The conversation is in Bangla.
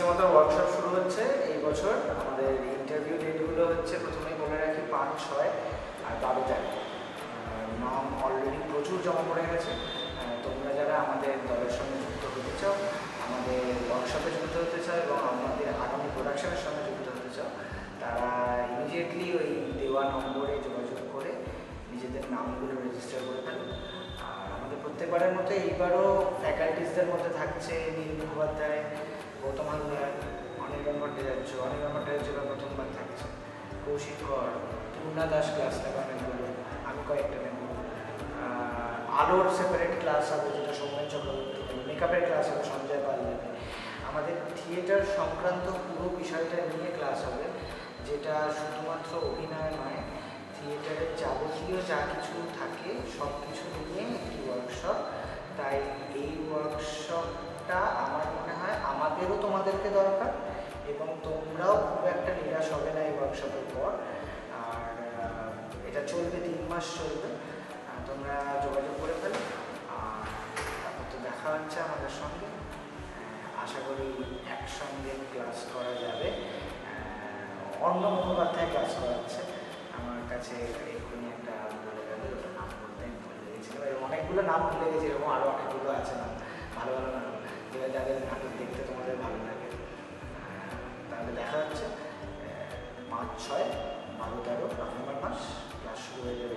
ইচ্ছেমতো ওয়ার্কশপ শুরু হচ্ছে এই বছর। আমাদের ইন্টারভিউ ডেটগুলো হচ্ছে, প্রথমেই বলে রাখি, 5, 6 আর 12 তারিখ। নাম অলরেডি প্রচুর জমা পড়ে গেছে। তোমরা যারা আমাদের দলের সঙ্গে যুক্ত হতে চাও, আমাদের ওয়ার্কশপে যুক্ত হতে চাও এবং আমাদের আগামী প্রোডাকশনের সঙ্গে যুক্ত হতে চাও, তারা ইমিডিয়েটলি ওই দেওয়া নম্বরে যোগাযোগ করে নিজেদের নামগুলো রেজিস্টার করে ফেলো। আর আমাদের প্রত্যেকবারের মতো এইবারও ফ্যাকাল্টিসদের মধ্যে থাকছে নীল মুখোপাধ্যায়, গৌতম হালদার, অনির্বাণ ভট্টাচার্য। অনির্বাণ ভট্টাচার্য প্রথমবার থাকছে, কৌশিক কর, পূর্ণা দাস ক্লাস নেবে অনেকগুলো, আমি কয়েকটা নেব। আলোর সেপারেট ক্লাস হবে, যেটা সৌমেন চক্রবর্তী নেবে। মেকআপের ক্লাস হবে, সঞ্জয় পাল নেবে। আমাদের থিয়েটার সংক্রান্ত পুরো বিষয়টা নিয়ে ক্লাস হবে, যেটা শুধুমাত্র অভিনয় নয়, থিয়েটারের যাবতীয় যা কিছু থাকে সব কিছু নিয়ে একটি ওয়ার্কশপ। তাই এই ওয়ার্কশপটা আমার মনে হয় আমাদেরও তোমাদেরকে দরকার, এবং তোমরাও খুব একটা নিরাশ হবে না এই ওয়ার্কশপের পর। আর এটা চলবে 3 মাস চলবে। তোমরা যোগাযোগ করে ফেলো। আর তারপর তো দেখা হচ্ছে আমাদের সঙ্গে। আশা করি একসঙ্গে ক্লাস করা যাবে। অন্য মুখোপাধ্যায় ক্লাস করাচ্ছে আমার কাছে, এক্ষুনি একটা বলে গেল, নাম বলতে আমি ভুলে গেছিলাম। এরকম অনেকগুলো নাম ভুলে গেছি, এরকম আরও অনেকগুলো আছে নাম, ভালো ভালো নাম, যাদের নাটক দেখতে তোমাদের ভালো লাগে। তাহলে দেখা হচ্ছে 5, 6, 12, 13 নভেম্বর মাস ক্লাস শুরু হয়ে যাবে।